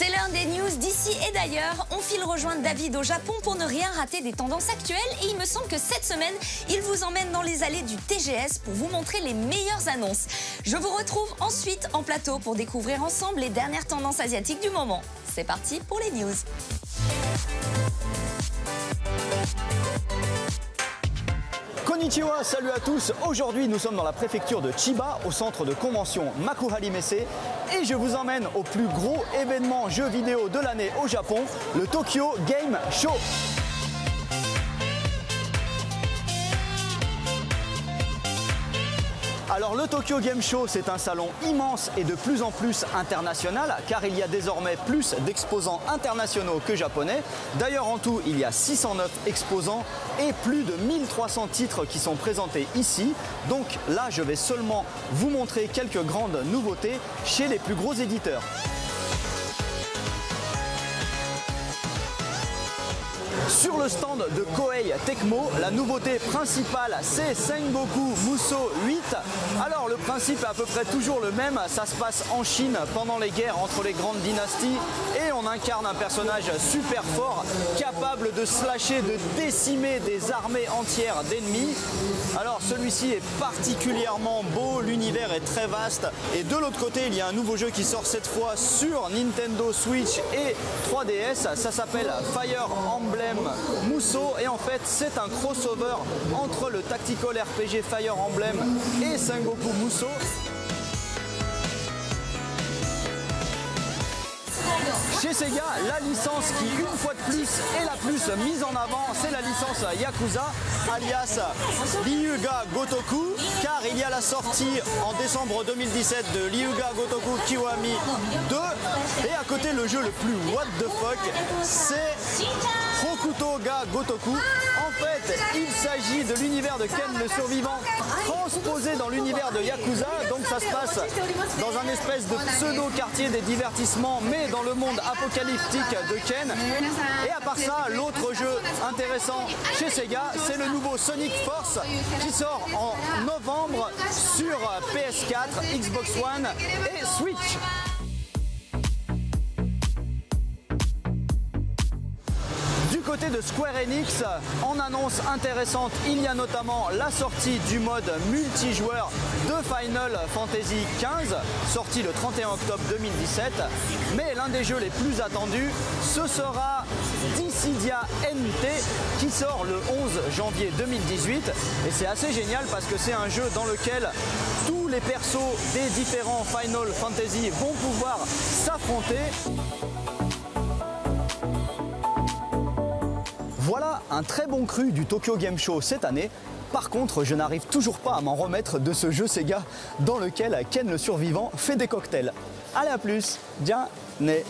C'est l'heure des news d'ici et d'ailleurs. On file rejoindre David au Japon pour ne rien rater des tendances actuelles. Et il me semble que cette semaine, il vous emmène dans les allées du TGS pour vous montrer les meilleures annonces. Je vous retrouve ensuite en plateau pour découvrir ensemble les dernières tendances asiatiques du moment. C'est parti pour les news. Konnichiwa, salut à tous. Aujourd'hui, nous sommes dans la préfecture de Chiba, au centre de convention Makuhari Messe, et je vous emmène au plus gros événement jeux vidéo de l'année au Japon, le Tokyo Game Show. Alors le Tokyo Game Show, c'est un salon immense et de plus en plus international, car il y a désormais plus d'exposants internationaux que japonais. D'ailleurs en tout, il y a 609 exposants et plus de 1300 titres qui sont présentés ici. Donc là, je vais seulement vous montrer quelques grandes nouveautés chez les plus gros éditeurs. Sur le stand de Koei Tecmo, la nouveauté principale, c'est Sengoku Musou 8. Alors le principe est à peu près toujours le même, ça se passe en Chine pendant les guerres entre les grandes dynasties et on incarne un personnage super fort, capable de slasher, de décimer des armées entières d'ennemis. Alors celui-ci est particulièrement beau, l'univers est très vaste et de l'autre côté il y a un nouveau jeu qui sort cette fois sur Nintendo Switch et 3DS, ça s'appelle Fire Emblem Musou et en fait c'est un crossover entre le tactical RPG Fire Emblem et Sengoku Musou. Chez Sega, la licence qui, une fois de plus, est la plus mise en avant, c'est la licence Yakuza, alias Ryuga Gotoku, car il y a la sortie en décembre 2017 de Ryuga Gotoku Kiwami 2, et à côté le jeu le plus what the fuck, c'est Hokuto ga Gotoku. En fait, il s'agit de l'univers de Ken le survivant transposé dans l'univers de Yakuza, donc ça se passe dans un espèce de pseudo-quartier des divertissements, mais dans le monde apocalyptique de Ken. Et à part ça, l'autre jeu intéressant chez Sega, c'est le nouveau Sonic Force qui sort en novembre sur PS4, Xbox One et Switch. Du côté de Square Enix, en annonce intéressante, il y a notamment la sortie du mode multijoueur de Final Fantasy XV, sorti le 31 octobre 2017. Mais l'un des jeux les plus attendus, ce sera Dissidia NT, qui sort le 11 janvier 2018. Et c'est assez génial parce que c'est un jeu dans lequel tous les persos des différents Final Fantasy vont pouvoir s'affronter. Voilà un très bon cru du Tokyo Game Show cette année. Par contre, je n'arrive toujours pas à m'en remettre de ce jeu Sega dans lequel Ken le survivant fait des cocktails. Allez, à plus, bien né.